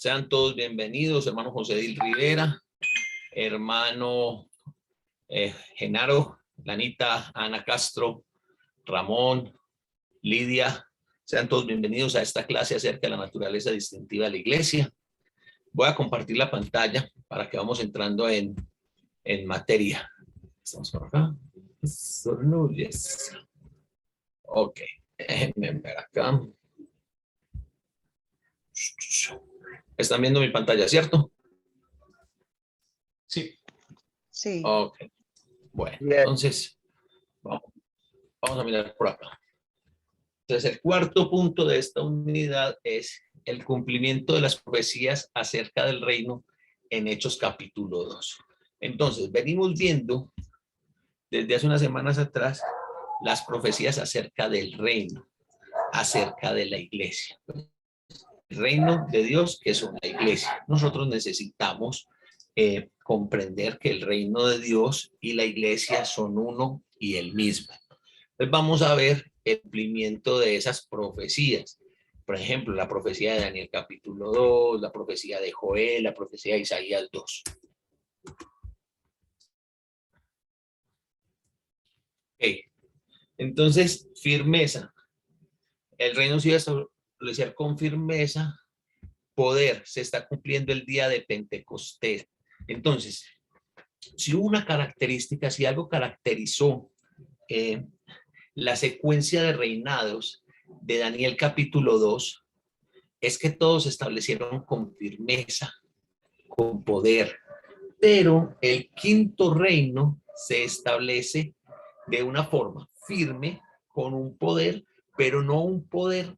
Sean todos bienvenidos, hermano José Dil Rivera, hermano Genaro, Lanita, Ana Castro, Ramón, Lidia. Sean todos bienvenidos a esta clase acerca de la naturaleza distintiva de la iglesia. Voy a compartir la pantalla para que vamos entrando en materia. Estamos por acá. Yes. Ok, déjenme ver acá. Están viendo mi pantalla, ¿cierto? Sí. Sí. Ok. Bueno, entonces vamos a mirar por acá. Entonces, el cuarto punto de esta unidad es el cumplimiento de las profecías acerca del reino en Hechos capítulo 2. Entonces, venimos viendo desde hace unas semanas atrás las profecías acerca del reino, acerca de la iglesia. El reino de Dios, que es una iglesia. Nosotros necesitamos comprender que el reino de Dios y la iglesia son uno y el mismo. Entonces vamos a ver el cumplimiento de esas profecías. Por ejemplo, la profecía de Daniel capítulo 2, la profecía de Joel, la profecía de Isaías 2. Okay. Entonces, firmeza. El reino se iba a establecer con firmeza. Poder, se está cumpliendo el día de Pentecostés. Entonces, si hubo una característica, si algo caracterizó la secuencia de reinados de Daniel capítulo 2, es que todos se establecieron con firmeza, con poder, pero el quinto reino se establece de una forma firme, con un poder, pero no un poder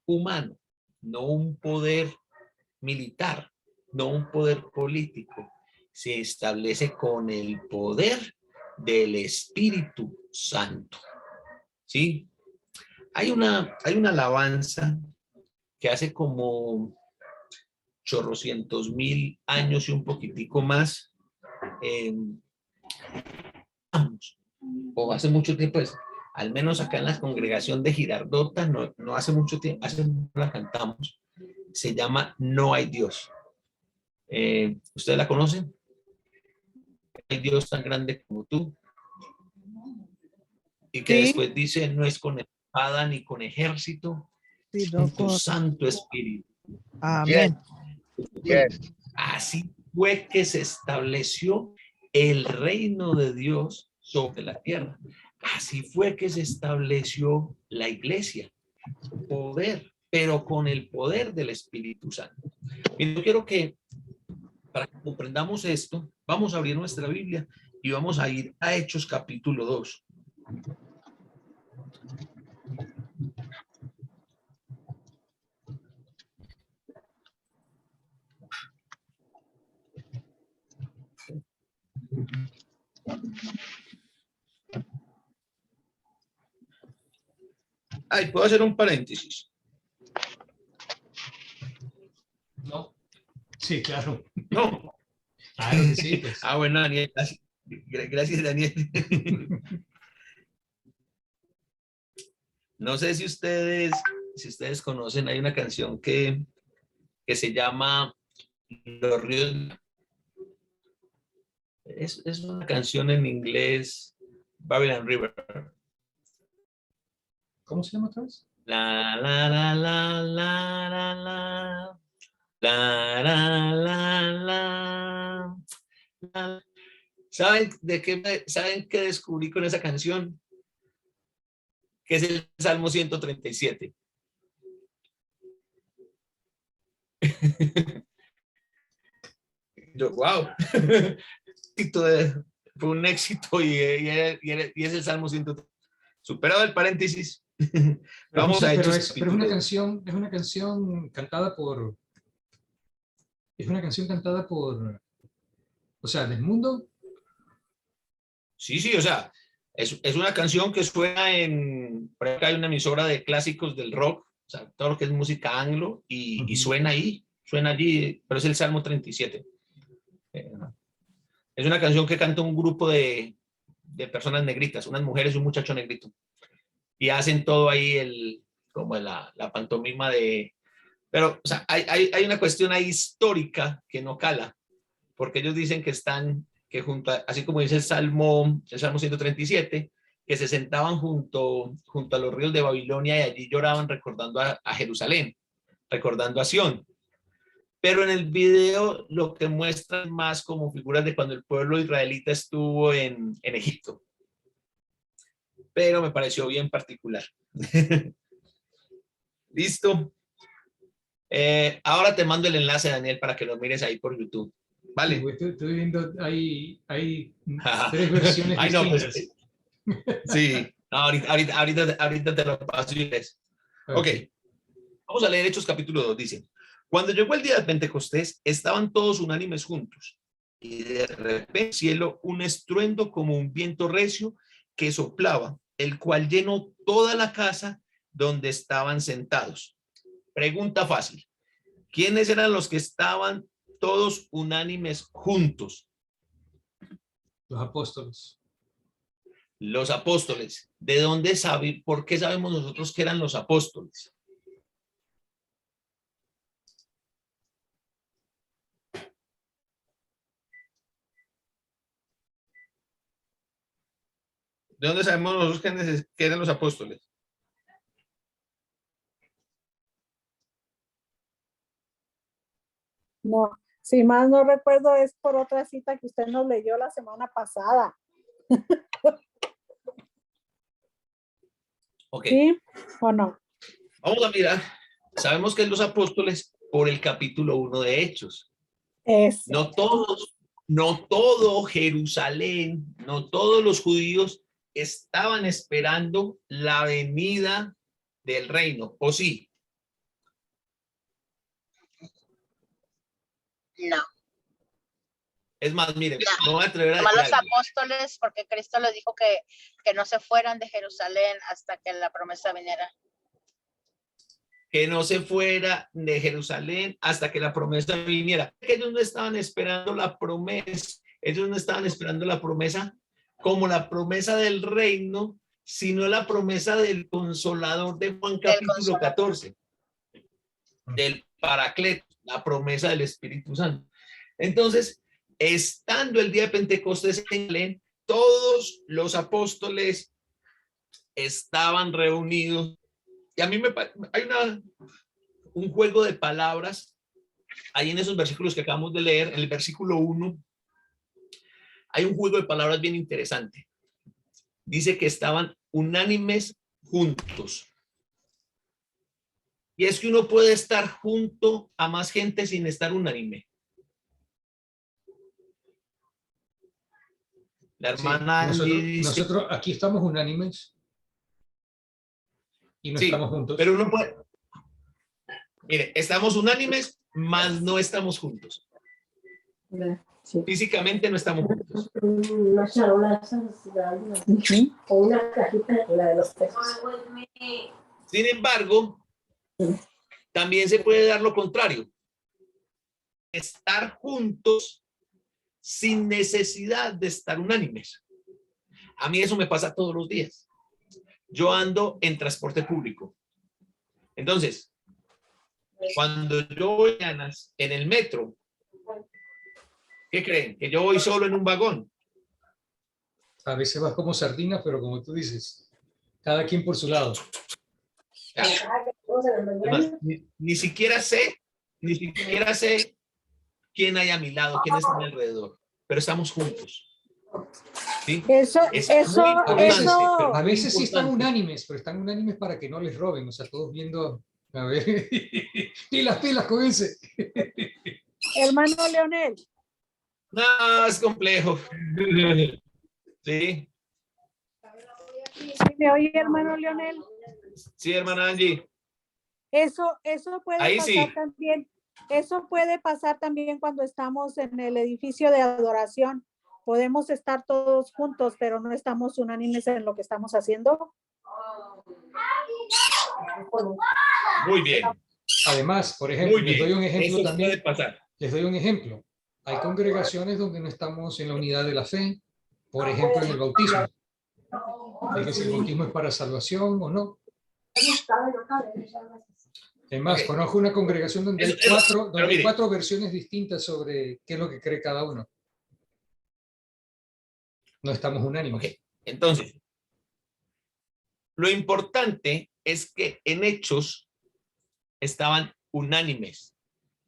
humano, no un poder militar, no un poder político. Se establece con el poder del Espíritu Santo. ¿Sí? Hay una alabanza que hace como chorrocientos mil años y un poquitico más, o hace mucho tiempo, pues, al menos acá en la congregación de Girardota, no hace mucho tiempo, hace mucho la cantamos, se llama No hay Dios. ¿Ustedes la conocen? Hay Dios tan grande como tú. Y que después dice, no es con espada ni con ejército, sino con tu Santo Espíritu. Amén. Yes. Así fue que se estableció el reino de Dios sobre la tierra. Así fue que se estableció la iglesia. Poder, pero con el poder del Espíritu Santo. Y yo quiero que, para que comprendamos esto, vamos a abrir nuestra Biblia y vamos a ir a Hechos capítulo 2. Ay, ¿puedo hacer un paréntesis? No. Sí, claro. No. Claro que sí, pues. Bueno, Daniel. Gracias, Daniel. No sé si ustedes conocen, hay una canción que se llama Los ríos. Es una canción en inglés, Babylon River. ¿Cómo se llama otra vez? La, la, la, la, la, la, la. La, la, la, la. ¿Saben qué descubrí con esa canción? Que es el Salmo 137. Yo, wow. Fue un éxito y es el Salmo 137. Superado el paréntesis. Vamos a Hechos. Pero es una canción cantada por. Es una canción cantada por. O sea, del mundo. Sí, o sea, es una canción que suena por acá hay una emisora de clásicos del rock, o sea, todo lo que es música anglo, y suena ahí, suena allí, pero es el Salmo 37. Es una canción que canta un grupo de personas negritas, unas mujeres y un muchacho negrito, y hacen todo ahí como la pantomima de Pero, o sea, hay una cuestión ahí histórica que no cala, porque ellos dicen que están, que junto a, así como dice el Salmo 137, que se sentaban junto a los ríos de Babilonia y allí lloraban recordando a Jerusalén, recordando a Sión. Pero en el video lo que muestran más como figuras de cuando el pueblo israelita estuvo en Egipto. Pero me pareció bien particular. ¿Listo? Ahora te mando el enlace, Daniel, para que lo mires ahí por YouTube. Vale. Sí, estoy viendo, hay 3 versiones Ay, no, distintas. pues, sí, no, ahorita te lo paso y ves. Ok, vamos a leer Hechos capítulo 2, dice. Cuando llegó el día de Pentecostés, estaban todos unánimes juntos. Y de repente, cielo, un estruendo como un viento recio que soplaba, el cual llenó toda la casa donde estaban sentados. Pregunta fácil. ¿Quiénes eran los que estaban todos unánimes juntos? Los apóstoles. Los apóstoles. ¿De dónde sabe? ¿Por qué sabemos nosotros que eran los apóstoles? ¿De dónde sabemos nosotros que eran los apóstoles? No, si más no recuerdo, es por otra cita que usted nos leyó la semana pasada. Ok. ¿Sí o no? Vamos a mirar. Sabemos que los apóstoles por el capítulo 1 de Hechos. Eso. No todo Jerusalén, no todos los judíos estaban esperando la venida del reino, ¿o sí? No. Es más, miren, no voy a atrever a decir los algo. Apóstoles, porque Cristo les dijo que no se fueran de Jerusalén hasta que la promesa viniera. Que no se fuera de Jerusalén hasta que la promesa viniera. Ellos no estaban esperando la promesa, ellos no estaban esperando la promesa como la promesa del reino, sino la promesa del Consolador de Juan capítulo 14, del Paracleto, la promesa del Espíritu Santo. Entonces, estando el día de Pentecostés en Jerusalén, todos los apóstoles estaban reunidos. Y a mí hay un juego de palabras ahí en esos versículos que acabamos de leer. En el versículo 1 hay un juego de palabras bien interesante. Dice que estaban unánimes juntos. Y es que uno puede estar junto a más gente sin estar unánime. La hermana sí, nosotros aquí estamos unánimes y no estamos juntos. Pero uno puede... Mire, estamos unánimes, mas no estamos juntos. Sí. Físicamente no estamos juntos. Sin embargo, también se puede dar lo contrario. Estar juntos sin necesidad de estar unánimes. A mí eso me pasa todos los días. Yo ando en transporte público. Entonces, cuando yo voy en el metro, ¿qué creen? ¿Que yo voy solo en un vagón? A veces vas como sardina, pero como tú dices, cada quien por su lado. Además, ni siquiera sé quién hay a mi lado, quién está a mi alrededor, pero estamos juntos. ¿Sí? A veces sí están unánimes, pero están unánimes para que no les roben, o sea, todos viendo, a ver, pilas con ese. Hermano Leonel. No, es complejo. Sí. ¿Me oye, hermano Leonel? Sí, hermana Angie. Eso puede ahí pasar sí. también. Eso puede pasar también cuando estamos en el edificio de adoración. Podemos estar todos juntos, pero no estamos unánimes en lo que estamos haciendo. Muy bien. Además, por ejemplo, les doy un ejemplo eso también. Puede pasar. Les doy un ejemplo. Hay congregaciones donde no estamos en la unidad de la fe, por ejemplo, en el bautismo. De que si el bautismo es para salvación o no. Además, Ok. conozco una congregación donde Eso- hay cuatro, pero mire. cuatro versiones distintas sobre qué es lo que cree cada uno. No estamos unánimes. Ok, entonces, lo importante es que en Hechos estaban unánimes.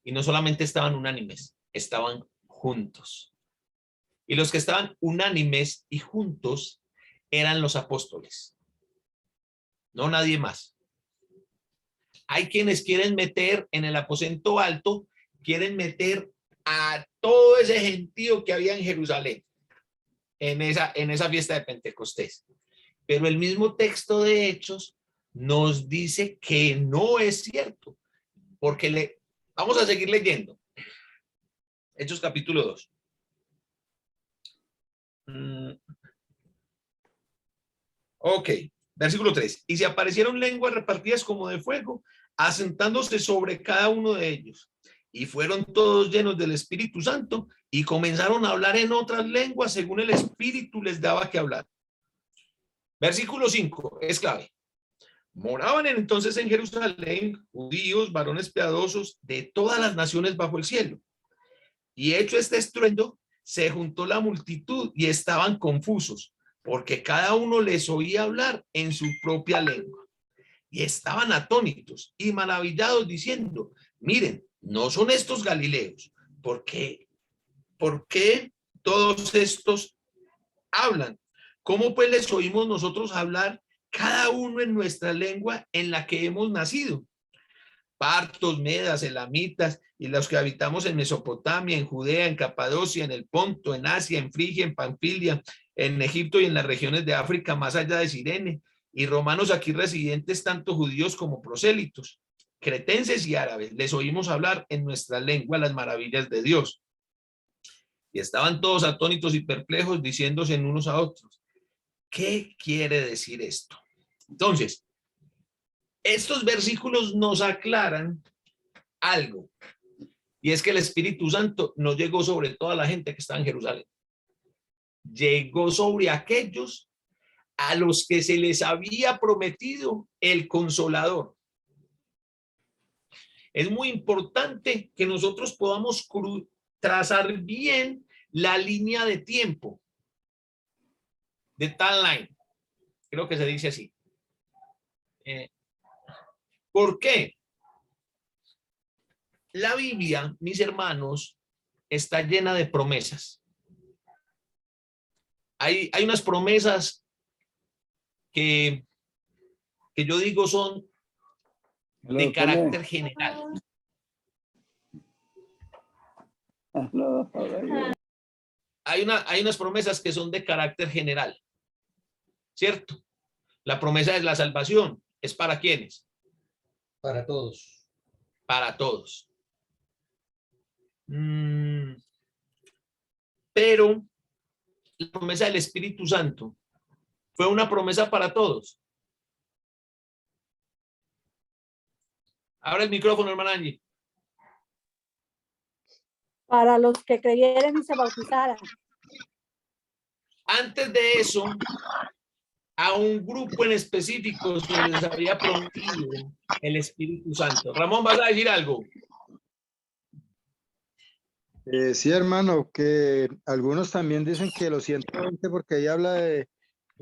Y no solamente estaban unánimes, estaban juntos. Y los que estaban unánimes y juntos eran los apóstoles. No nadie más. Hay quienes quieren meter en el aposento alto, quieren meter a todo ese gentío que había en Jerusalén en esa fiesta de Pentecostés. Pero el mismo texto de Hechos nos dice que no es cierto, porque vamos a seguir leyendo. Hechos capítulo 2. Ok, versículo 3. Y se aparecieron lenguas repartidas como de fuego, asentándose sobre cada uno de ellos. Y fueron todos llenos del Espíritu Santo y comenzaron a hablar en otras lenguas según el Espíritu les daba que hablar. Versículo 5 es clave. Moraban entonces en Jerusalén judíos, varones piadosos de todas las naciones bajo el cielo. Y hecho este estruendo, se juntó la multitud y estaban confusos, porque cada uno les oía hablar en su propia lengua. Y estaban atónitos y maravillados diciendo, miren, ¿no son estos galileos? ¿Por qué todos estos hablan? ¿Cómo pues les oímos nosotros hablar cada uno en nuestra lengua en la que hemos nacido? Partos, medas, elamitas y los que habitamos en Mesopotamia, en Judea, en Capadocia, en el Ponto, en Asia, en Frigia, en Panfilia, en Egipto y en las regiones de África más allá de Cirene, y romanos aquí residentes, tanto judíos como prosélitos, cretenses y árabes, les oímos hablar en nuestra lengua las maravillas de Dios. Y estaban todos atónitos y perplejos, diciéndose en unos a otros, ¿qué quiere decir esto? Entonces, estos versículos nos aclaran algo, y es que el Espíritu Santo no llegó sobre toda la gente que estaba en Jerusalén. Llegó sobre aquellos a los que se les había prometido el Consolador. Es muy importante que nosotros podamos trazar bien la línea de tiempo, de timeline, creo que se dice así. ¿Por qué? La Biblia, mis hermanos, está llena de promesas. Hay unas promesas que yo digo son de carácter general. Hay unas promesas que son de carácter general, ¿cierto? La promesa de la salvación es para ¿quiénes? Para todos. Para todos. Pero la promesa del Espíritu Santo fue una promesa para todos. Abre el micrófono, hermana Angie. Para los que creyeran y se bautizaran. Antes de eso, a un grupo en específico se les había prometido el Espíritu Santo. Ramón, ¿vas a decir algo? Sí, hermano, que algunos también dicen que los 120, porque ahí habla de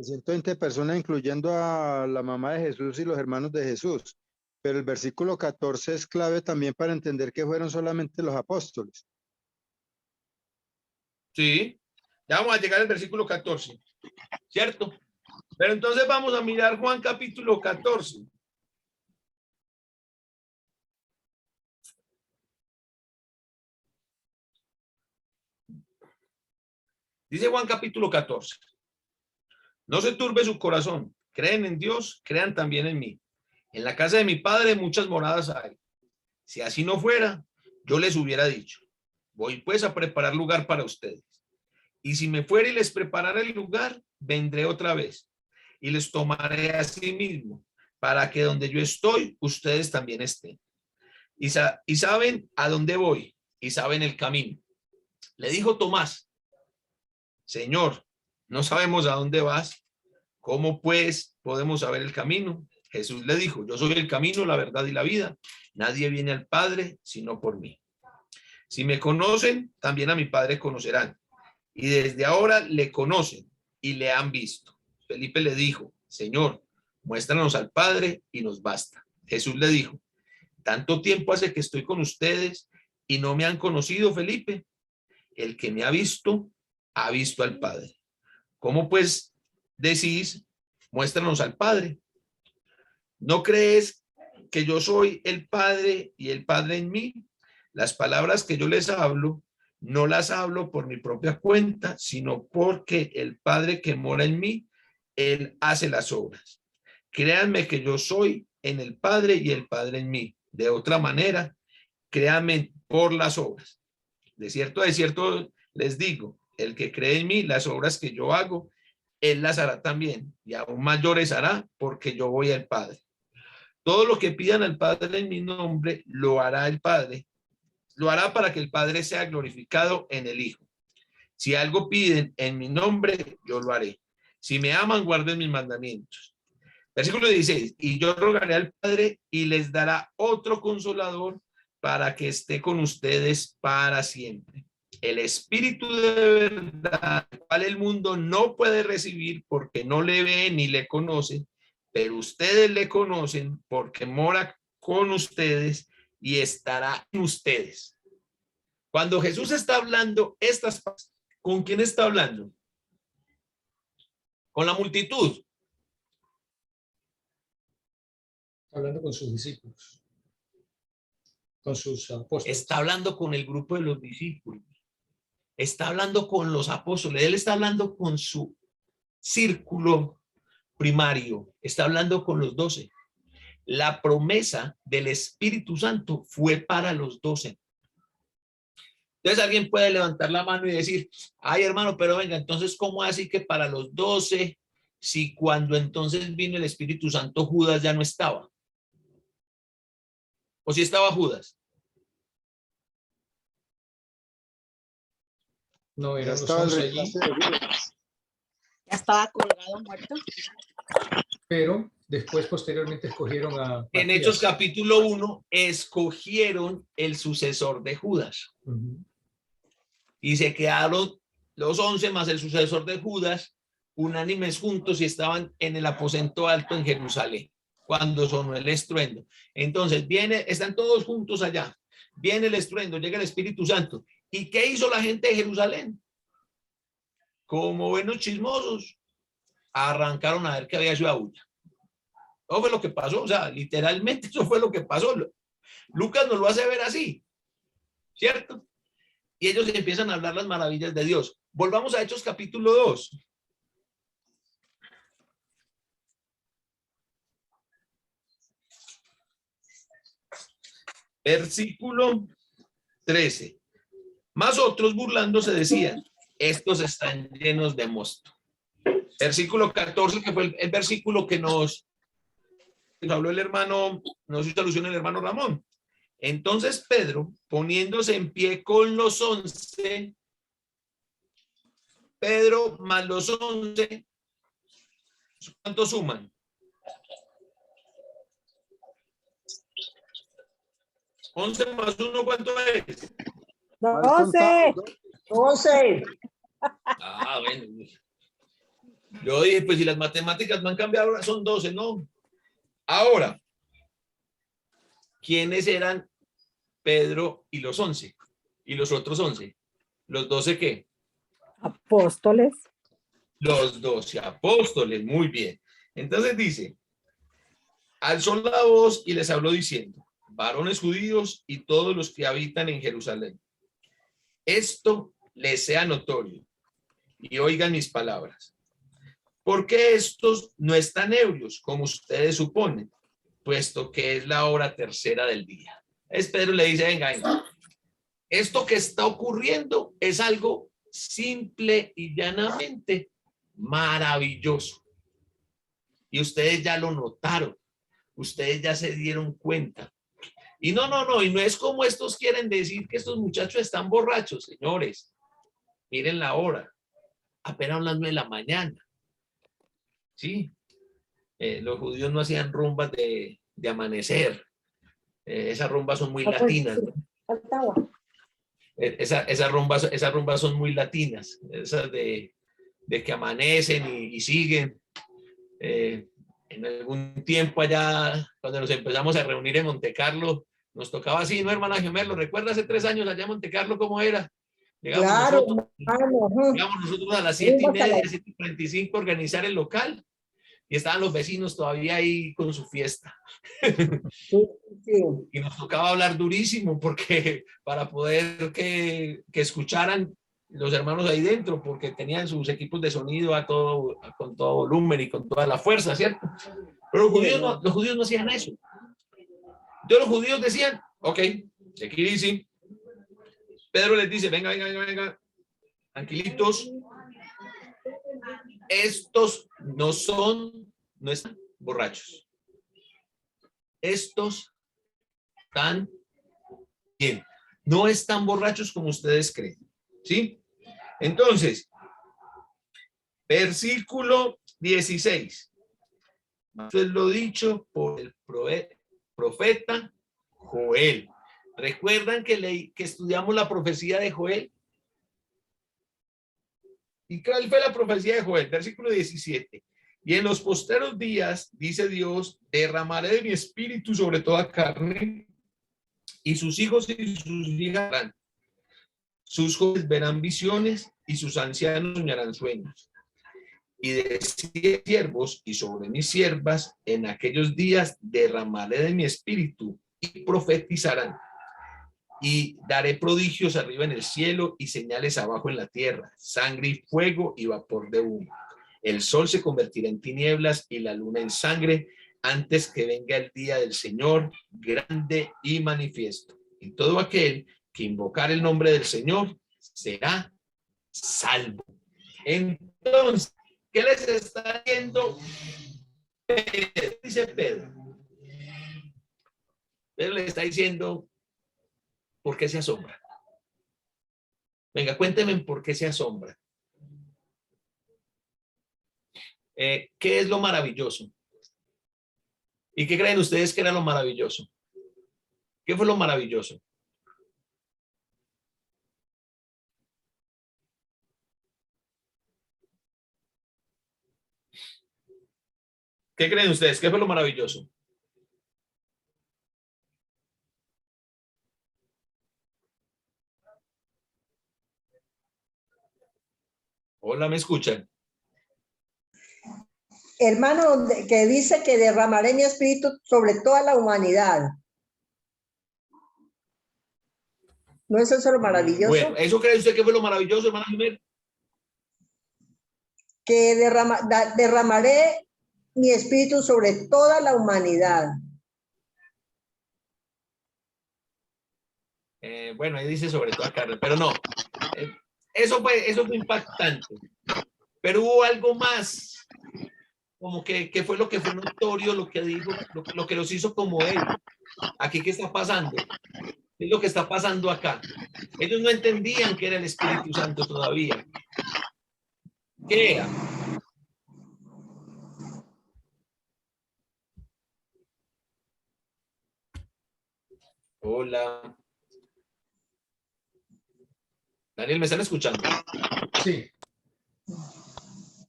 120 personas, incluyendo a la mamá de Jesús y los hermanos de Jesús. Pero el versículo 14 es clave también para entender que fueron solamente los apóstoles. Sí, ya vamos a llegar al versículo 14, ¿cierto? Pero entonces vamos a mirar Juan capítulo 14. Dice Juan capítulo 14. No se turbe su corazón. Creen en Dios, crean también en mí. En la casa de mi padre muchas moradas hay. Si así no fuera, yo les hubiera dicho, voy pues a preparar lugar para ustedes. Y si me fuera y les preparara el lugar, vendré otra vez y les tomaré a sí mismo, para que donde yo estoy, ustedes también estén. Y saben a dónde voy y saben el camino. Le dijo Tomás, Señor, no sabemos a dónde vas. ¿Cómo pues podemos saber el camino? Jesús le dijo, yo soy el camino, la verdad y la vida. Nadie viene al Padre sino por mí. Si me conocen, también a mi Padre conocerán. Y desde ahora le conocen y le han visto. Felipe le dijo, Señor, muéstranos al Padre y nos basta. Jesús le dijo, tanto tiempo hace que estoy con ustedes y no me han conocido, Felipe. El que me ha visto al Padre. ¿Cómo pues decís, muéstranos al Padre? ¿No crees que yo soy el Padre y el Padre en mí? Las palabras que yo les hablo, no las hablo por mi propia cuenta, sino porque el Padre que mora en mí, Él hace las obras. Créanme que yo soy en el Padre y el Padre en mí. De otra manera, créanme por las obras. De cierto les digo, el que cree en mí, las obras que yo hago, Él las hará también, y aún mayores hará, porque yo voy al Padre. Todo lo que pidan al Padre en mi nombre, lo hará el Padre. Lo hará para que el Padre sea glorificado en el Hijo. Si algo piden en mi nombre, yo lo haré. Si me aman, guarden mis mandamientos. Versículo 16. Y yo rogaré al Padre y les dará otro consolador para que esté con ustedes para siempre. El Espíritu de verdad, el cual el mundo no puede recibir porque no le ve ni le conoce, pero ustedes le conocen porque mora con ustedes y estará en ustedes. Cuando Jesús está hablando estas cosas, ¿con quién está hablando? Con la multitud. Hablando con sus discípulos, con sus apóstoles. Está hablando con el grupo de los discípulos. Está hablando con los apóstoles. Él está hablando con su círculo primario. Está hablando con los 12. La promesa del Espíritu Santo fue para los 12. Entonces alguien puede levantar la mano y decir, ay hermano, pero venga, entonces ¿cómo así que para los 12, si cuando entonces vino el Espíritu Santo Judas ya no estaba? ¿O si estaba Judas? No, eran los estaba 11 allí, Ya estaba colgado muerto. pero después posteriormente escogieron a En Matías. Hechos capítulo 1 escogieron el sucesor de Judas. Y se quedaron los 11 más el sucesor de Judas, unánimes juntos y estaban en el aposento alto en Jerusalén, cuando sonó el estruendo. Entonces están todos juntos allá, viene el estruendo, llega el Espíritu Santo. ¿Y qué hizo la gente de Jerusalén? Como buenos chismosos, arrancaron a ver qué había sido bulla. Eso fue lo que pasó, o sea, literalmente eso fue lo que pasó. Lucas nos lo hace ver así, ¿cierto? Y ellos empiezan a hablar las maravillas de Dios. Volvamos a Hechos capítulo 2. Versículo 13. Más otros burlándose decían, estos están llenos de mosto. Versículo 14, que fue el versículo que nos habló el hermano, nos hizo alusión el hermano Ramón. Entonces Pedro, poniéndose en pie con los 11, Pedro más los 11, ¿cuántos suman? ¿11 más 1 cuánto es? 12. 12. Ah, bueno. Yo dije, pues si las matemáticas no han cambiado, ahora son 12, ¿no? Ahora, ¿quiénes eran Pedro y los 11? ¿Y los otros 11? ¿Los 12 qué? Apóstoles. Los 12 apóstoles, muy bien. Entonces dice, alzó la voz y les habló diciendo, varones judíos y todos los que habitan en Jerusalén, esto les sea notorio y oigan mis palabras. Porque estos no están ebrios, como ustedes suponen, puesto que es la hora tercera del día. Es Pedro le dice, venga, esto que está ocurriendo es algo simple y llanamente maravilloso. Y ustedes ya lo notaron, ustedes ya se dieron cuenta. Y no, y no es como estos quieren decir que estos muchachos están borrachos, señores. Miren la hora, apenas las 9 de la mañana. ¿Sí? Los judíos no hacían rumbas de amanecer. Esas rumbas son muy latinas, ¿no? Esas rumbas son muy latinas, esas de que amanecen y siguen. En algún tiempo allá, cuando nos empezamos a reunir en Montecarlo, nos tocaba así, ¿no, hermana Gemelo? ¿Recuerda hace 3 años allá en Montecarlo cómo era? Llegamos nosotros a las 7:30, 7:45 a organizar el local y estaban los vecinos todavía ahí con su fiesta. Y nos tocaba hablar durísimo porque para poder que escucharan los hermanos ahí dentro, porque tenían sus equipos de sonido con todo volumen y con toda la fuerza, ¿cierto? Pero los judíos no hacían eso. Entonces los judíos decían, ok, take it easy. Pedro les dice, venga, tranquilitos. Estos no están borrachos. Estos están bien. No están borrachos como ustedes creen. ¿Sí? Entonces, versículo 16. Esto es lo dicho por el profeta Joel. ¿Recuerdan que estudiamos la profecía de Joel? ¿Y cuál fue la profecía de Joel? Versículo 17. Y en los posteros días, dice Dios, derramaré de mi espíritu sobre toda carne, y sus hijos y sus hijas verán. Sus jóvenes verán visiones y sus ancianos soñarán sueños. Y de siervos y sobre mis siervas en aquellos días derramaré de mi espíritu y profetizarán. Y daré prodigios arriba en el cielo y señales abajo en la tierra, sangre y fuego y vapor de humo. El sol se convertirá en tinieblas y la luna en sangre antes que venga el día del Señor grande y manifiesto. Y todo aquel que invocar el nombre del Señor será salvo. Entonces, ¿qué les está diciendo Pedro? Dice Pedro. Pedro le está diciendo, ¿por qué se asombra? Venga, cuéntenme por qué se asombra. ¿Qué es lo maravilloso? ¿Y qué creen ustedes que era lo maravilloso? ¿Qué fue lo maravilloso? ¿Qué creen ustedes? ¿Qué fue lo maravilloso? Hola, ¿me escuchan? Hermano, que dice que derramaré mi espíritu sobre toda la humanidad. ¿No es eso lo maravilloso? Bueno, ¿eso cree usted que fue lo maravilloso, hermana Jiménez? Que derramaré mi espíritu sobre toda la humanidad. Bueno, ahí dice sobre toda carne, pero no. Eso fue impactante. Pero hubo algo más, como que fue lo que fue notorio, lo que dijo, lo que los hizo como él. Aquí, ¿qué está pasando? ¿Qué es lo que está pasando acá? Ellos no entendían que era el Espíritu Santo todavía. ¿Qué era? Hola. Daniel, ¿me están escuchando? Sí.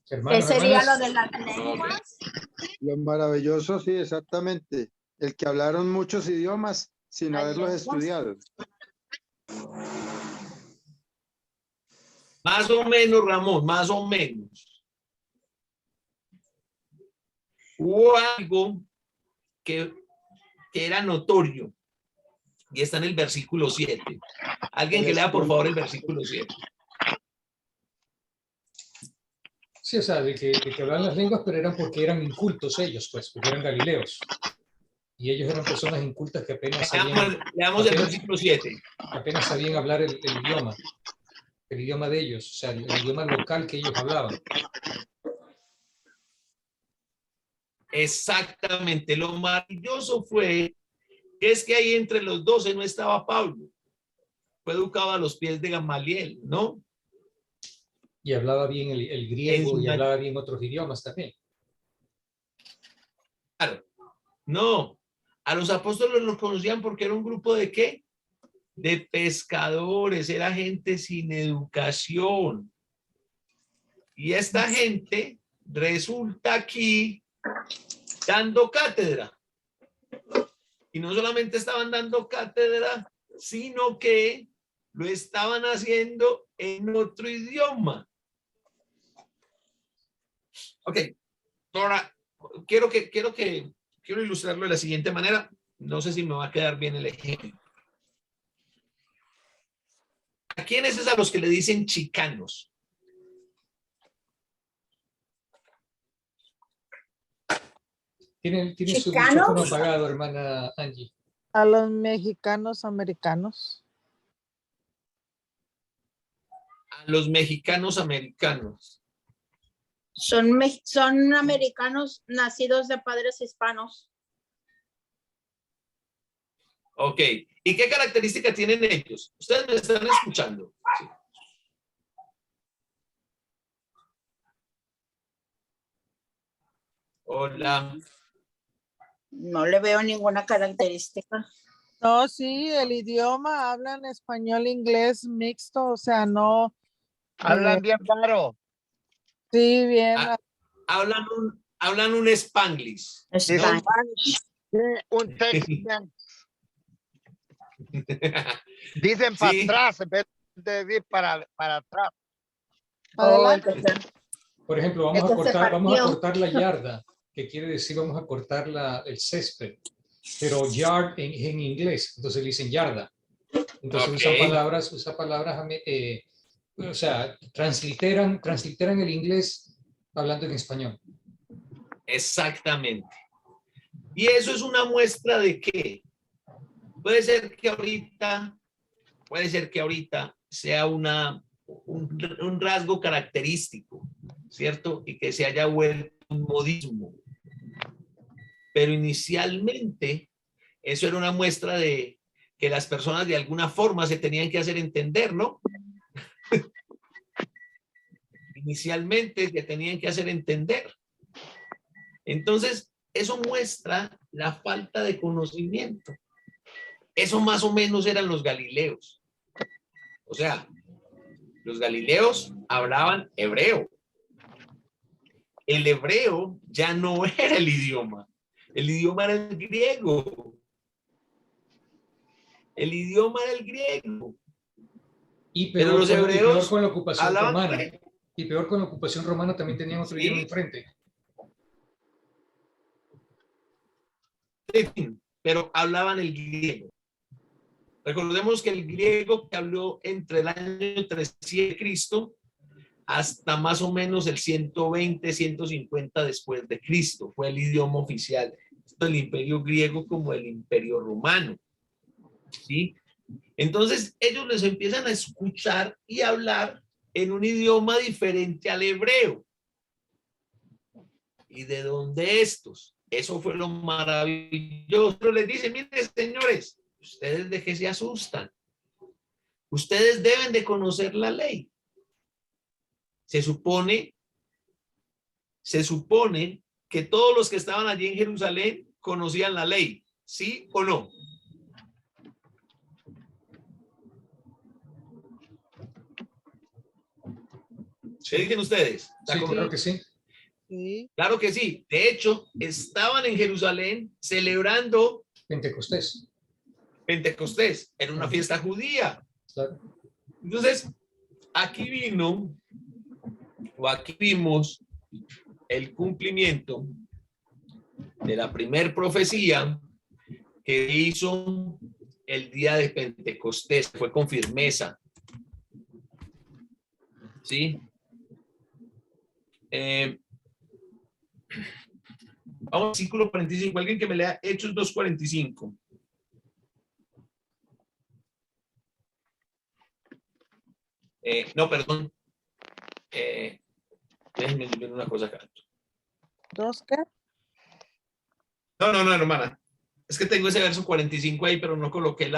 ¿Qué sería lo de las lenguas? Lo maravilloso, sí, exactamente. El que hablaron muchos idiomas sin haberlos estudiado. Más o menos, Ramón, más o menos. Hubo algo que era notorio y está en el versículo 7. Alguien que lea, por favor, el versículo 7. Sí, o sea, de que hablaban las lenguas, pero eran porque eran incultos ellos, pues, porque eran galileos. Y ellos eran personas incultas que apenas sabían... Leamos el versículo 7. Apenas sabían hablar el idioma de ellos, o sea, el idioma local que ellos hablaban. Exactamente. Lo maravilloso fue que es que ahí entre los 12 no estaba Pablo. Fue educado a los pies de Gamaliel, ¿no? Y hablaba bien el griego y hablaba bien otros idiomas también. Claro. No, a los apóstoles los conocían porque era un grupo ¿de qué? De pescadores, era gente sin educación. Y esta gente resulta aquí dando cátedra. Y no solamente estaban dando cátedra, sino que lo estaban haciendo en otro idioma. Ok, ahora quiero ilustrarlo de la siguiente manera. No sé si me va a quedar bien el ejemplo. ¿A quiénes es a los que le dicen chicanos? Tiene su ¿Chicanos? micrófono apagado, hermana Angie. A los mexicanos americanos. A los mexicanos americanos. Son americanos nacidos de padres hispanos. Ok. ¿Y qué característica tienen ellos? Ustedes me están escuchando. Sí. Hola. No le veo ninguna característica. No, sí, el idioma hablan español, inglés mixto, o sea, no. Hablan bien raro. Sí, bien. Ah, hablan un Spanglish. Español. Sí, un Tex-Mex. Dicen para Sí. atrás en vez de decir para atrás. Adelante. Por ejemplo, vamos a Entonces, cortar la yarda, que quiere decir vamos a cortar el césped. Pero yard en inglés, entonces le dicen yarda. Entonces Ok. usa palabras, o sea, transliteran el inglés hablando en español. Exactamente. Y eso es una muestra de que puede ser que ahorita sea un rasgo característico, ¿cierto? Y que se haya vuelto un modismo. Pero inicialmente eso era una muestra de que las personas de alguna forma se tenían que hacer entender, ¿no? Inicialmente se tenían que hacer entender. Entonces, eso muestra la falta de conocimiento. Eso más o menos eran los galileos. O sea, los galileos hablaban hebreo. El hebreo ya no era el idioma. El idioma era el griego. El idioma era el griego. Y Pero peor, los hebreos con la ocupación hablaban romana. griego. Y peor con la ocupación romana también tenían otro idioma enfrente. Pero hablaban el griego. Recordemos que el griego que habló entre el año 300 de Cristo hasta más o menos el 120, 150 después de Cristo fue el idioma oficial del imperio griego como el imperio romano. ¿Sí? Entonces ellos les empiezan a escuchar y hablar en un idioma diferente al hebreo. ¿Y de dónde estos? Eso fue lo maravilloso. Pero les dice, miren, señores, ustedes de qué se asustan. Ustedes deben de conocer la ley. Se supone que todos los que estaban allí en Jerusalén conocían la ley, ¿sí o no? ¿Qué dicen ustedes? Sí, claro que sí. Sí. Claro que sí. De hecho, estaban en Jerusalén celebrando Pentecostés. Era una fiesta judía. Claro. Entonces, aquí vimos el cumplimiento de la primer profecía que hizo el día de Pentecostés. Fue con firmeza. ¿Sí? Vamos al versículo 45. Alguien que me lea Hechos 2:45. No, perdón. Déjenme ver una cosa acá. ¿Dos qué? No, hermana. Es que tengo ese verso 45 ahí, pero no coloqué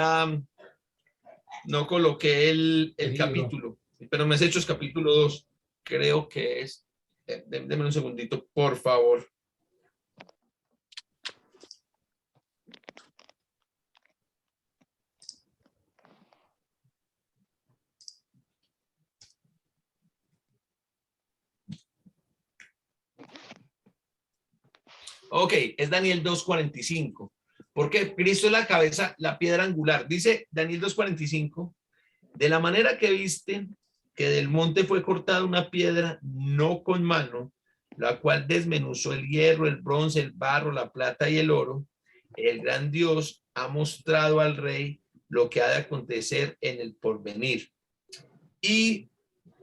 el capítulo. Pero me has hecho capítulo 2. Creo que es. Deme un segundito, por favor. Ok, es Daniel 2:45. Porque Cristo es la cabeza, la piedra angular. Dice Daniel 2:45, de la manera que viste que del monte fue cortada una piedra no con mano, la cual desmenuzó el hierro, el bronce, el barro, la plata y el oro, el gran Dios ha mostrado al rey lo que ha de acontecer en el porvenir. Y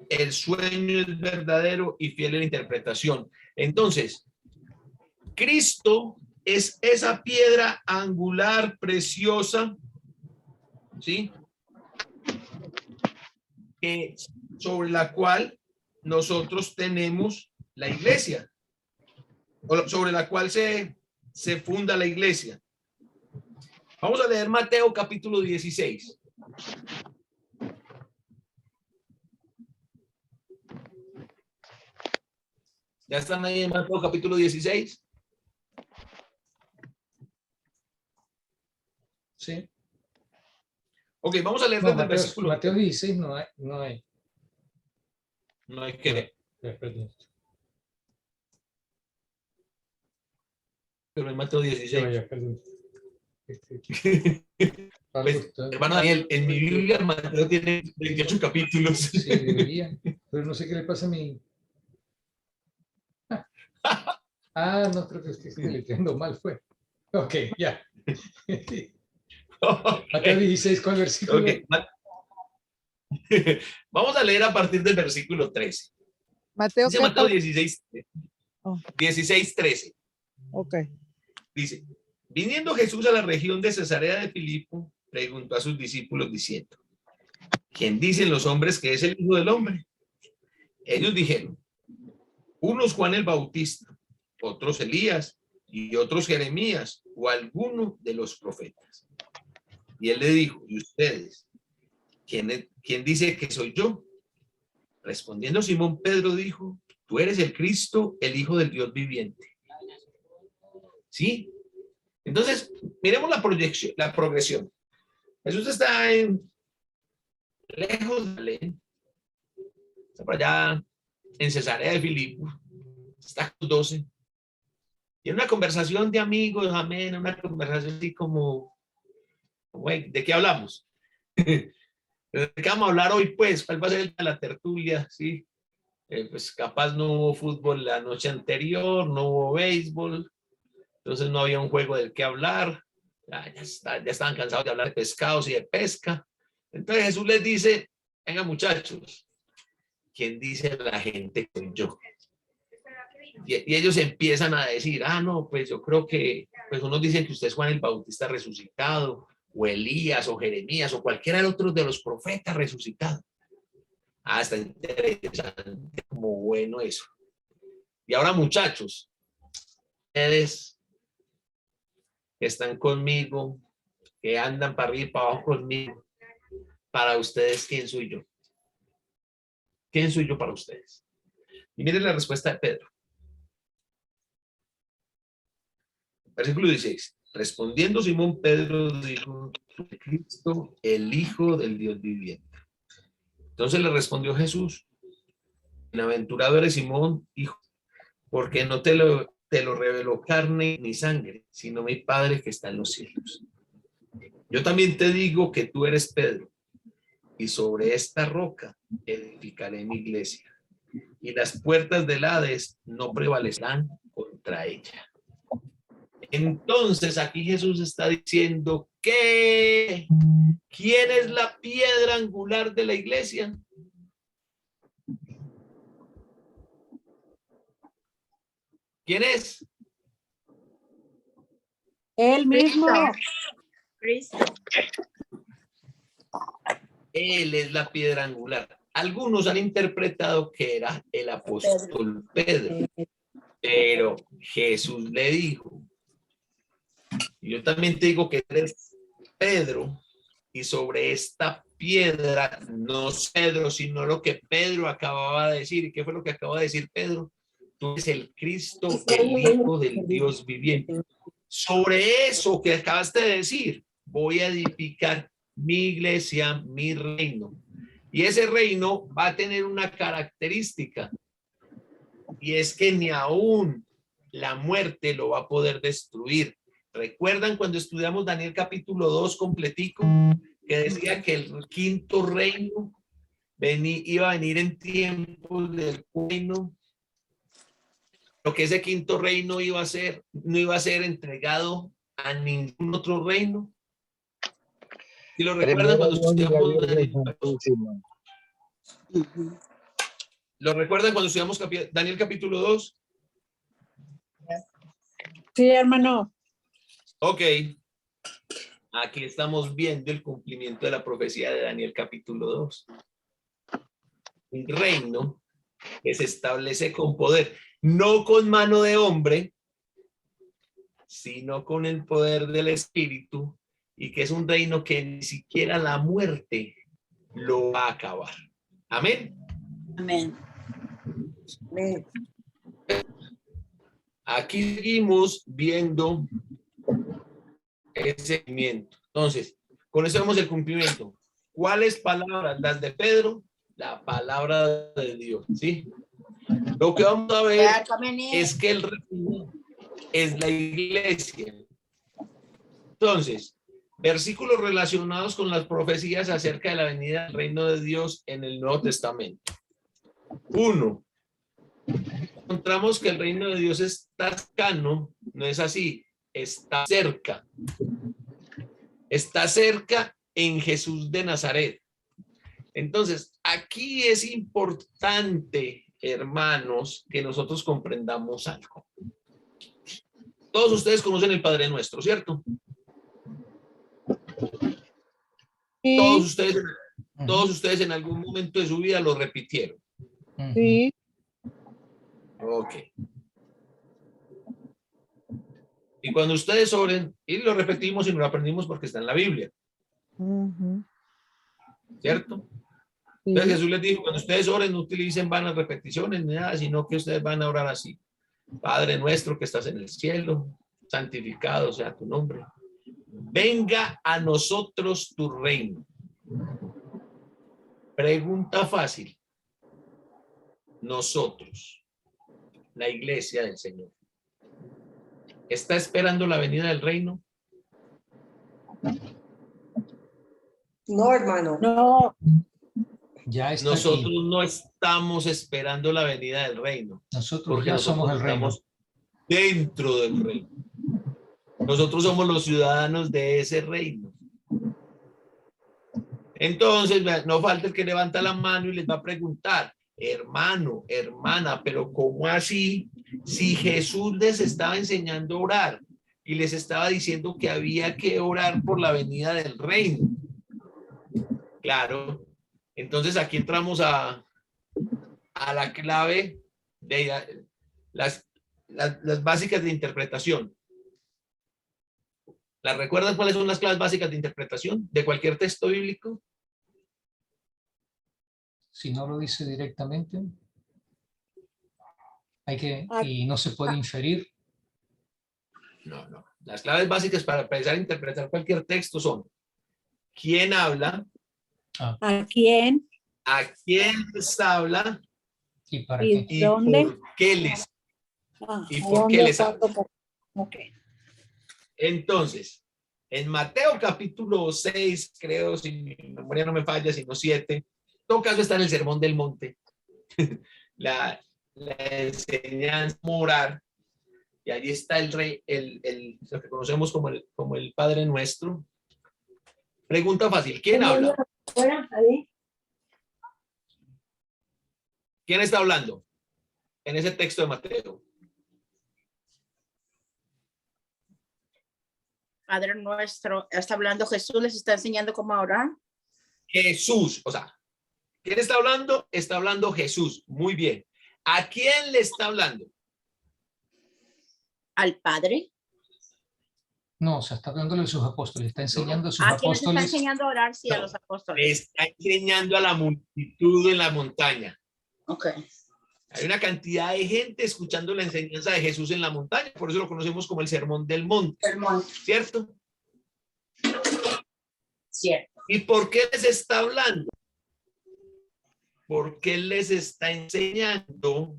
el sueño es verdadero y fiel en la interpretación. Entonces, Cristo es esa piedra angular preciosa, ¿sí? Sobre la cual nosotros tenemos la iglesia, o sobre la cual se funda la iglesia. Vamos a leer Mateo capítulo 16. ¿Ya están ahí en Mateo capítulo 16? Sí. Ok, vamos a leer No, desde el versículo. Mateo 16 no hay. No hay que. Perdón. Pero en Mateo 16. Vaya, perdón. Pues, hermano Daniel, en mi Biblia Mateo tiene 28 capítulos. Sí, debería, pero no sé qué le pasa a mí. No, creo que es que le entiendo mal fue. Ok, ya. Mateo 16, ¿cuál versículo? Okay. Vamos a leer a partir del versículo 13. Mateo, Dice Mateo 16, 13. Ok. Dice, viniendo Jesús a la región de Cesarea de Filipo, preguntó a sus discípulos diciendo, ¿quién dicen los hombres que es el Hijo del Hombre? Ellos dijeron, unos Juan el Bautista, otros Elías y otros Jeremías o alguno de los profetas. Y él le dijo, ¿y ustedes? ¿Quién dice que soy yo? Respondiendo Simón Pedro dijo, tú eres el Cristo, el Hijo del Dios viviente. ¿Sí? Entonces, miremos la progresión. Jesús está lejos de Belén, está por allá en Cesarea de Filipo, está con 12. Y en una conversación de amigos, amén, una conversación así como ¿de qué hablamos? ¿De qué vamos a hablar hoy, pues? ¿Cuál va a ser la tertulia? ¿Sí? Pues capaz no hubo fútbol la noche anterior, no hubo béisbol, entonces no había un juego del que hablar, ya estaban cansados de hablar de pescados y de pesca. Entonces Jesús les dice, venga muchachos, ¿quién dice la gente que soy yo? Y ellos empiezan a decir, no, pues yo creo que, pues unos dicen que usted es Juan el Bautista resucitado, o Elías, o Jeremías, o cualquiera de otros de los profetas resucitados. Está interesante, como bueno eso. Y ahora muchachos, ustedes que están conmigo, que andan para arriba y para abajo conmigo, para ustedes, ¿quién soy yo? ¿Quién soy yo para ustedes? Y miren la respuesta de Pedro. Versículo 16. Respondiendo Simón Pedro dijo, Cristo, el Hijo del Dios viviente. Entonces le respondió Jesús, bienaventurado eres Simón, hijo, porque no te lo reveló carne ni sangre, sino mi Padre que está en los cielos. Yo también te digo que tú eres Pedro, y sobre esta roca edificaré mi iglesia, y las puertas del Hades no prevalecerán contra ella. Entonces aquí Jesús está diciendo que ¿quién es la piedra angular de la iglesia? ¿Quién es? Él mismo. Cristo. Él es la piedra angular. Algunos han interpretado que era el apóstol Pedro, pero Jesús le dijo, yo también te digo que eres Pedro, y sobre esta piedra, no Pedro, sino lo que Pedro acababa de decir. ¿Y qué fue lo que acaba de decir Pedro? Tú eres el Cristo, el Hijo del Dios viviente. Sobre eso que acabaste de decir, voy a edificar mi iglesia, mi reino. Y ese reino va a tener una característica, y es que ni aún la muerte lo va a poder destruir. ¿Recuerdan cuando estudiamos Daniel capítulo 2 completico? Que decía que el quinto reino iba a venir en tiempos del reino. Lo que ese quinto reino iba a ser, no iba a ser entregado a ningún otro reino. ¿Sí lo recuerdan cuando estudiamos Daniel? ¿Lo recuerdan cuando estudiamos Daniel capítulo 2? Sí, hermano. Ok. Aquí estamos viendo el cumplimiento de la profecía de Daniel capítulo 2. Un reino que se establece con poder, no con mano de hombre, sino con el poder del Espíritu, y que es un reino que ni siquiera la muerte lo va a acabar. Amén. Amén. Amén. Aquí seguimos viendo ese cumplimiento. Entonces, con eso vemos el cumplimiento. ¿Cuáles palabras? Las de Pedro, la palabra de Dios, ¿sí? Lo que vamos a ver es que el reino es la iglesia. Entonces, versículos relacionados con las profecías acerca de la venida del reino de Dios en el Nuevo Testamento. 1. Encontramos que el reino de Dios está cercano, no es así, está cerca. Está cerca en Jesús de Nazaret. Entonces, aquí es importante, hermanos, que nosotros comprendamos algo. Todos ustedes conocen el Padre Nuestro, ¿cierto? Sí, Todos ustedes en algún momento de su vida lo repitieron. sí. Ok. Y cuando ustedes oren, y lo repetimos y lo aprendimos porque está en la Biblia, Ujú, ¿cierto? sí. Entonces Jesús les dijo, cuando ustedes oren, no utilicen vanas repeticiones ni nada, sino que ustedes van a orar así. Padre nuestro que estás en el cielo, santificado sea tu nombre. Venga a nosotros tu reino. Pregunta fácil. Nosotros, la iglesia del Señor, ¿está esperando la venida del reino? No, hermano. No, Ya está Nosotros aquí. no estamos esperando la venida del reino, Nosotros porque ya somos el reino. estamos dentro del reino. Nosotros somos los ciudadanos de ese reino. Entonces, no falta el que levanta la mano y les va a preguntar, hermano, hermana, pero ¿cómo así? Si Jesús les estaba enseñando a orar y les estaba diciendo que había que orar por la venida del reino. Claro. Entonces aquí entramos a la clave de las básicas de interpretación. ¿Las recuerdan cuáles son las claves básicas de interpretación de cualquier texto bíblico? Si no lo dice directamente, y no se puede inferir. No. Las claves básicas para empezar a interpretar cualquier texto son ¿quién habla? ¿a quién? ¿A quién les habla? ¿Y para ¿Y qué? ¿Y dónde? por qué les ¿Y ¿a por dónde, qué les cuándo, habla? por- Ok. Entonces, en Mateo capítulo 6, creo, si mi memoria no me falla, sino 7, en todo caso está en el Sermón del Monte, la enseñanza moral, y allí está el rey, lo que conocemos como el Padre Nuestro. Pregunta fácil, ¿quién habla? ¿Quién está hablando en ese texto de Mateo? Padre nuestro, está hablando Jesús, les está enseñando cómo orar. Jesús, o sea, ¿quién está hablando? Está hablando Jesús, muy bien. ¿A quién le está hablando? Al Padre. No, o sea, está hablándole a sus apóstoles, está enseñando a sus ¿A quién les está apóstoles. enseñando a orar? Sí, a No, los le apóstoles. está enseñando a la multitud en la montaña. Ok. Hay una cantidad de gente escuchando la enseñanza de Jesús en la montaña, por eso lo conocemos como el Sermón del Monte, ¿cierto? Cierto. ¿Y por qué les está hablando? Porque les está enseñando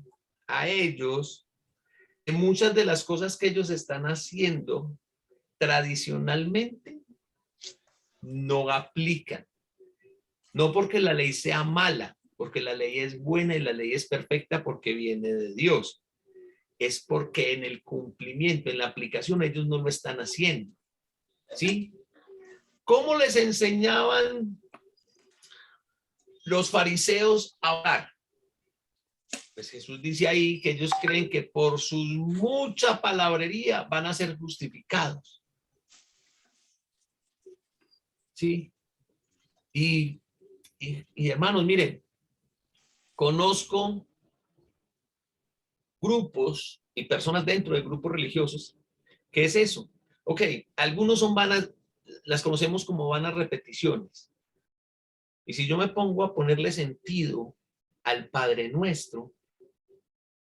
a ellos muchas de las cosas que ellos están haciendo tradicionalmente no aplican. No porque la ley sea mala, porque la ley es buena y la ley es perfecta porque viene de Dios. Es porque en el cumplimiento, en la aplicación, ellos no lo están haciendo. ¿Sí? ¿Cómo les enseñaban los fariseos a orar? Pues Jesús dice ahí que ellos creen que por su mucha palabrería van a ser justificados. ¿Sí? Y hermanos, miren, conozco grupos y personas dentro de grupos religiosos. ¿Qué es eso? Ok, algunos son vanas, las conocemos como vanas repeticiones. Y si yo me pongo a ponerle sentido al Padre Nuestro,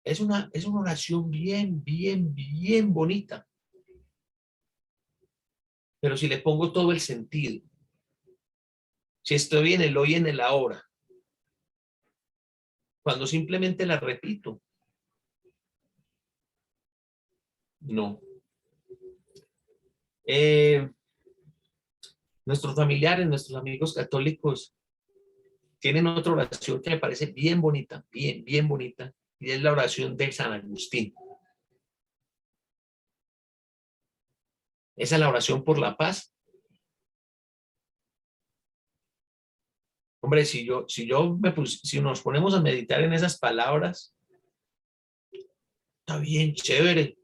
es una oración bien bonita. Pero si le pongo todo el sentido, si estoy en el hoy y en el ahora, cuando simplemente la repito, no. Nuestros familiares, nuestros amigos católicos tienen otra oración que me parece bien bonita, bien bonita, y es la oración de San Agustín. Esa es la oración por la paz. Hombre, si nos ponemos a meditar en esas palabras, está bien chévere.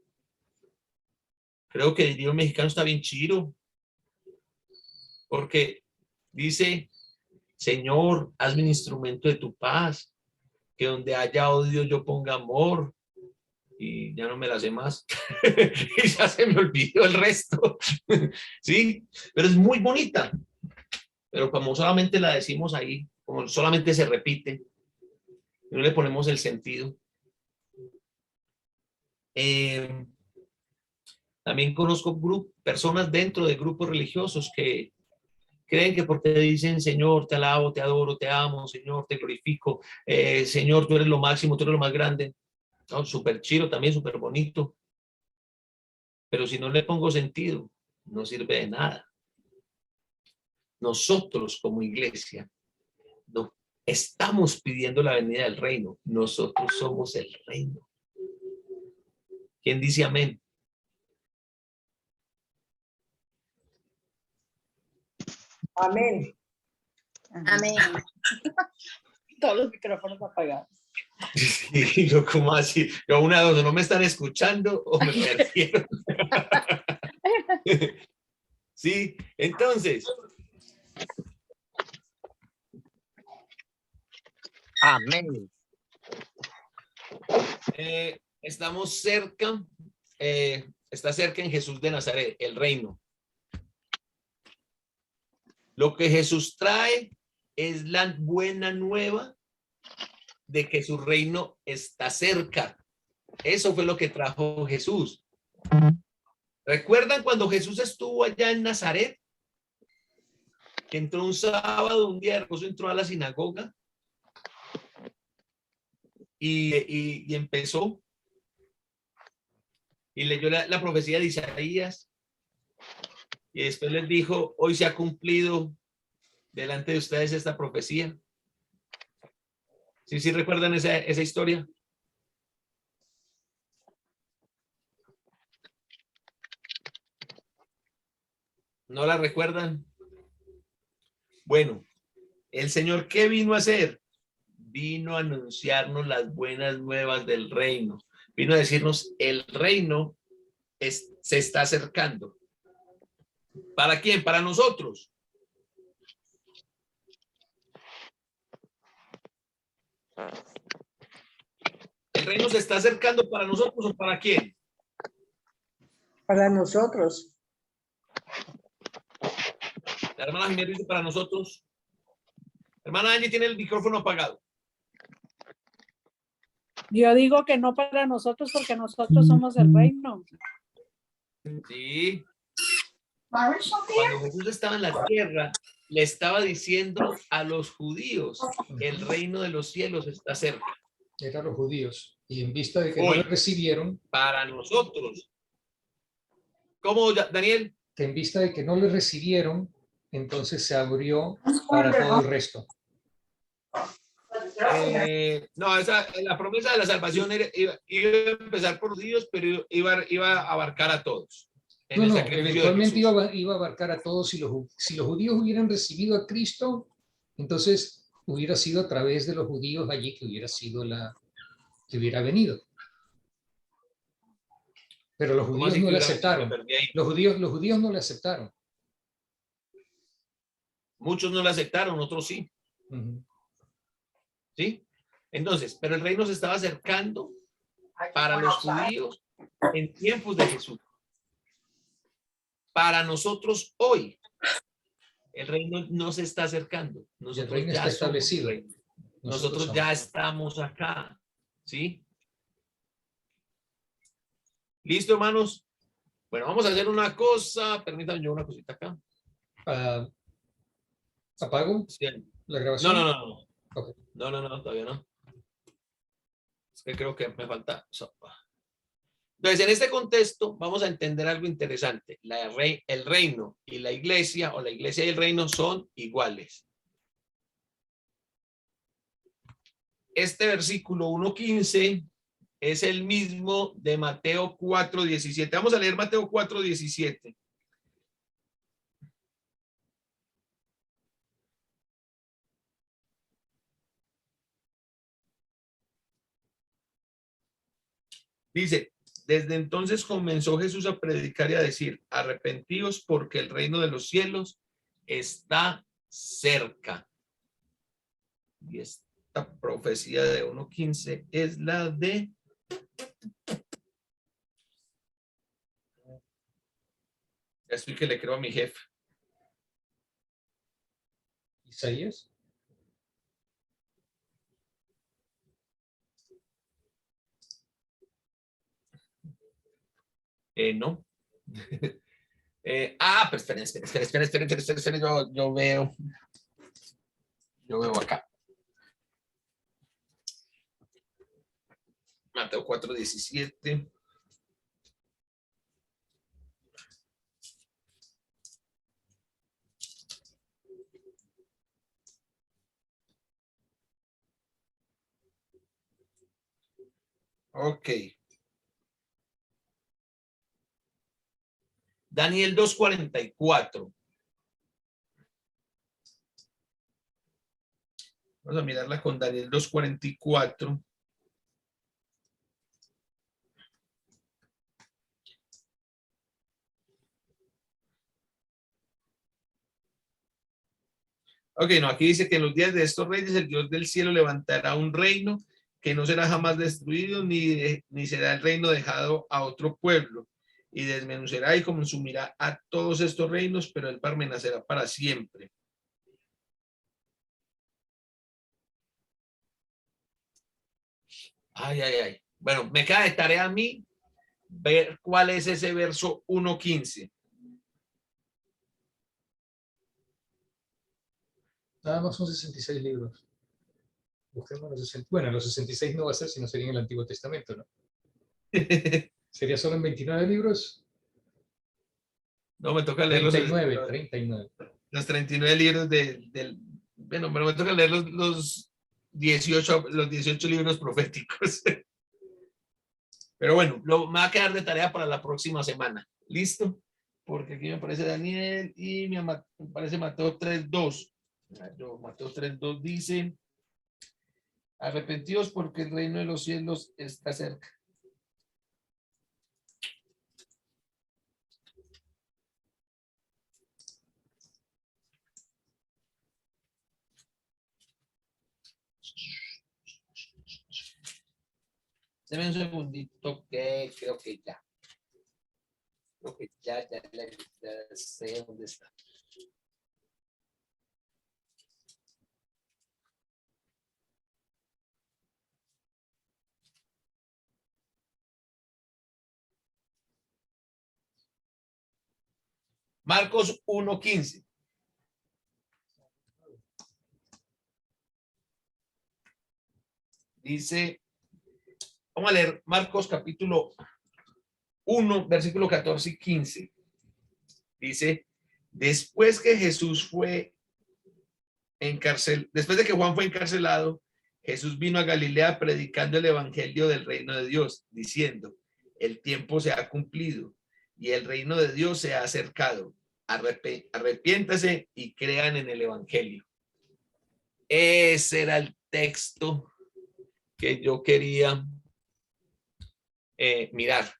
Creo que el idioma mexicano está bien chido. Porque dice, Señor, hazme un instrumento de tu paz, que donde haya odio yo ponga amor. Y ya no me la sé más. Y ya se me olvidó el resto. Sí, pero es muy bonita. Pero como solamente la decimos ahí, como solamente se repite, no le ponemos el sentido. También conozco personas dentro de grupos religiosos que creen que porque dicen, Señor, te alabo, te adoro, te amo, Señor, te glorifico, Señor, tú eres lo máximo, tú eres lo más grande. Oh, súper chido, también súper bonito. Pero si no le pongo sentido, no sirve de nada. Nosotros como iglesia no estamos pidiendo la venida del reino. Nosotros somos el reino. ¿Quién dice amén? Amén. Amén. Todos los micrófonos apagados. Sí, yo como así, yo una de dos, no me están escuchando o me perdieron. Sí, entonces. Amén. Estamos cerca, está cerca en Jesús de Nazaret, el reino. Lo que Jesús trae es la buena nueva de que su reino está cerca. Eso fue lo que trajo Jesús. ¿Recuerdan cuando Jesús estuvo allá en Nazaret? Que entró un sábado, un día de reposo, entró a la sinagoga y empezó y leyó la profecía de Isaías y después les dijo, hoy se ha cumplido delante de ustedes esta profecía. ¿Sí recuerdan esa historia? ¿No la recuerdan? Bueno, ¿el Señor qué vino a hacer? Vino a anunciarnos las buenas nuevas del reino. Vino a decirnos, el reino se está acercando. ¿Para quién? Para nosotros. ¿El reino se está acercando para nosotros o para quién? Para nosotros. La hermana Jiménez dice para nosotros. Hermana Angie tiene el micrófono apagado. Yo digo que no para nosotros porque nosotros somos el reino. Sí. Cuando Jesús estaba en la tierra, le estaba diciendo a los judíos, el reino de los cielos está cerca. Eran los judíos. Y en vista de que no Hoy. le recibieron, Para nosotros. ¿Cómo, Daniel? que en vista de que no le recibieron, entonces se abrió para todo el resto. No, la promesa de la salvación iba a empezar por los judíos, pero iba a abarcar a todos. En No, el no, sacrificio de eventualmente Jesús. iba a abarcar a todos. Si los judíos hubieran recibido a Cristo, entonces hubiera sido a través de los judíos allí que hubiera venido. Pero los ¿Cómo judíos así no que le hubiera venido? Me aceptaron. perdí ahí. Los judíos no le aceptaron. Muchos no lo aceptaron, otros sí. Ujú. ¿Sí? Entonces, pero el reino se estaba acercando para los judíos en tiempos de Jesús. Para nosotros hoy, el reino no se está acercando. Nosotros reino ya está somos establecido. el reino. Nosotros Nosotros ya somos. estamos acá. ¿Sí? ¿Listo, hermanos? Bueno, vamos a hacer una cosa. Permítanme yo una cosita acá. ¿Apago Sí. la grabación? No. Ok. No, todavía no. Es que creo que me falta sopa. Entonces, en este contexto, vamos a entender algo interesante. El reino y la iglesia, o la iglesia y el reino, son iguales. Este versículo 1:15 es el mismo de Mateo 4:17. Vamos a leer Mateo 4:17. Dice, desde entonces comenzó Jesús a predicar y a decir, arrepentíos porque el reino de los cielos está cerca. Y esta profecía de 1:15 es la de... Ya estoy que le creo a mi jefe. Isaías. No. Pero esperen. Yo veo acá. Mateo 4:17. Ok. Daniel 2:44. Vamos a mirarla con Daniel 2:44. Ok, no, aquí dice que en los días de estos reyes el Dios del cielo levantará un reino que no será jamás destruido ni será el reino dejado a otro pueblo, y desmenuzará y consumirá a todos estos reinos, pero él permanecerá para siempre. Ay. Bueno, me queda de tarea a mí ver cuál es ese verso 1:15. Nada más son 66 libros. Busquemos los 60. Bueno, los 66 no va a ser, sino sería en el Antiguo Testamento, ¿no? ¿Sería solo en 29 libros? No, me toca leer 39. Los 39 libros bueno, pero me toca leer los 18 libros proféticos. Pero bueno, me va a quedar de tarea para la próxima semana. ¿Listo? Porque aquí me aparece Daniel y me aparece Mateo 3:2. Mateo 3:2 dice, arrepentidos porque el reino de los cielos está cerca. Deme un segundito que creo que ya. Creo que ya sé dónde está. Marcos 1:15. Dice, Vamos a leer Marcos capítulo 1, versículo 14 y 15. Dice, después de que Juan fue encarcelado, Jesús vino a Galilea predicando el evangelio del reino de Dios, diciendo, el tiempo se ha cumplido y el reino de Dios se ha acercado. Arrepiéntase y crean en el evangelio. Ese era el texto que yo quería mirar.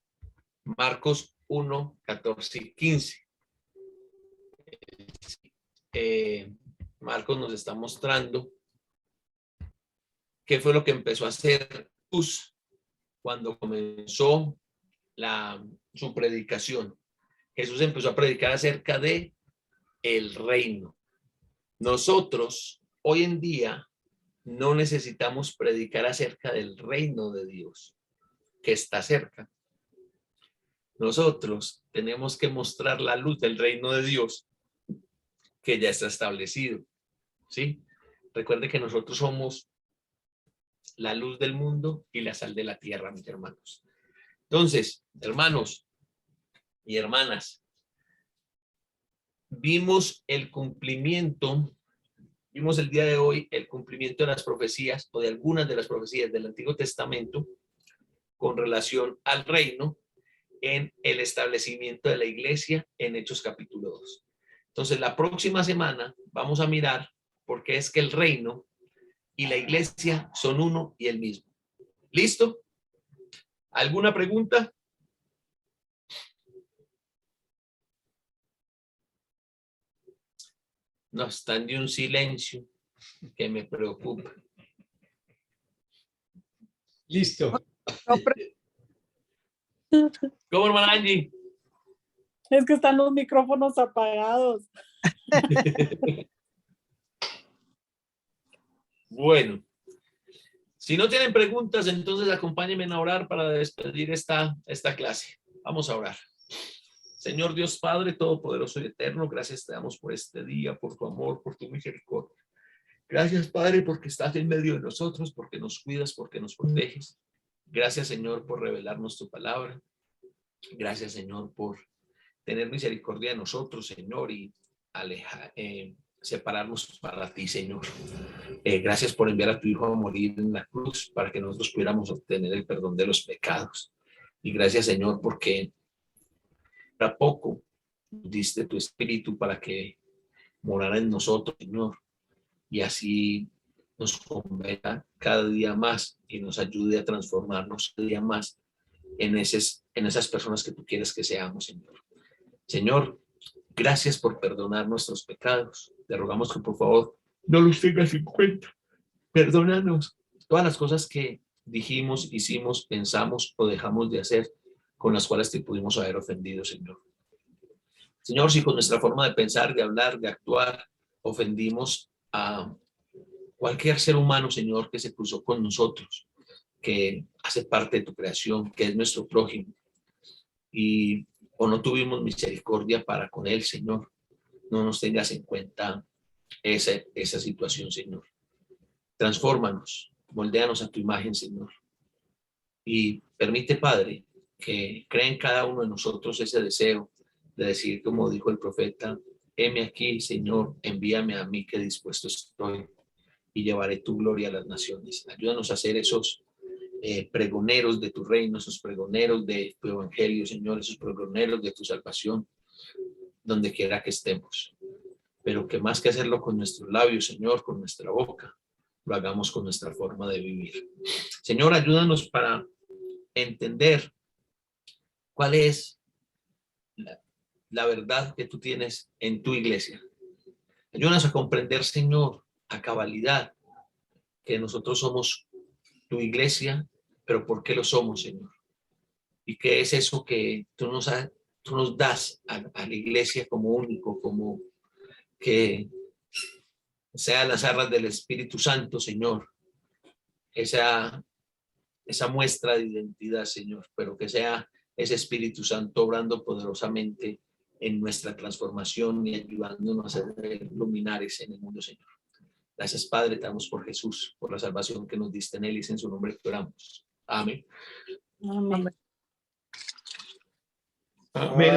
Marcos 1, 14 y 15. Marcos nos está mostrando qué fue lo que empezó a hacer Jesús cuando comenzó su predicación. Jesús empezó a predicar acerca de el reino. Nosotros hoy en día no necesitamos predicar acerca del reino de Dios que está cerca. Nosotros tenemos que mostrar la luz del reino de Dios que ya está establecido. ¿Sí? Recuerde que nosotros somos la luz del mundo y la sal de la tierra, mis hermanos. Entonces, hermanos y hermanas, vimos el día de hoy el cumplimiento de las profecías o de algunas de las profecías del Antiguo Testamento con relación al reino en el establecimiento de la iglesia en Hechos capítulo 2. Entonces, la próxima semana vamos a mirar por qué es que el reino y la iglesia son uno y el mismo. ¿Listo? ¿Alguna pregunta? No, están de un silencio que me preocupa. Listo. ¿Cómo, hermana Angie? Es que están los micrófonos apagados. Bueno, si no tienen preguntas, entonces acompáñenme a orar para despedir esta clase. Vamos a orar. Señor Dios Padre Todopoderoso y Eterno, gracias te damos por este día, por tu amor, por tu misericordia. Gracias, Padre, porque estás en medio de nosotros, porque nos cuidas, porque nos proteges. Gracias, Señor, por revelarnos tu palabra. Gracias, Señor, por tener misericordia de nosotros, Señor, y separarnos para ti, Señor. Gracias por enviar a tu Hijo a morir en la cruz para que nosotros pudiéramos obtener el perdón de los pecados. Y gracias, Señor, porque a poco diste tu Espíritu para que morara en nosotros, Señor, y así nos convenga cada día más y nos ayude a transformarnos cada día más en esas personas que tú quieres que seamos, Señor. Señor, gracias por perdonar nuestros pecados. Te rogamos que por favor no los tengas en cuenta. Perdónanos todas las cosas que dijimos, hicimos, pensamos o dejamos de hacer con las cuales te pudimos haber ofendido, Señor. Señor, si con nuestra forma de pensar, de hablar, de actuar, ofendimos a cualquier ser humano, Señor, que se cruzó con nosotros, que hace parte de tu creación, que es nuestro prójimo, o no tuvimos misericordia para con él, Señor, no nos tengas en cuenta esa situación, Señor. Transfórmanos, moldéanos a tu imagen, Señor. Y permite, Padre, que cree en cada uno de nosotros ese deseo de decir, como dijo el profeta, heme aquí, Señor, envíame a mí que dispuesto estoy y llevaré tu gloria a las naciones. Ayúdanos a ser esos pregoneros de tu reino, esos pregoneros de tu evangelio, Señor, esos pregoneros de tu salvación, donde quiera que estemos. Pero que más que hacerlo con nuestros labios, Señor, con nuestra boca, lo hagamos con nuestra forma de vivir. Señor, ayúdanos para entender cuál es la verdad que tú tienes en tu iglesia. Ayúdanos a comprender, Señor, a cabalidad, que nosotros somos tu iglesia, pero ¿por qué lo somos, Señor? ¿Y qué es eso que tú nos das a la iglesia como único, como que sea las arras del Espíritu Santo, Señor? Esa muestra de identidad, Señor, pero que sea ese Espíritu Santo obrando poderosamente en nuestra transformación y ayudándonos a ser luminares en el mundo, Señor. Gracias, Padre, te damos por Jesús, por la salvación que nos diste en él y es en su nombre que oramos. Amén. Amén.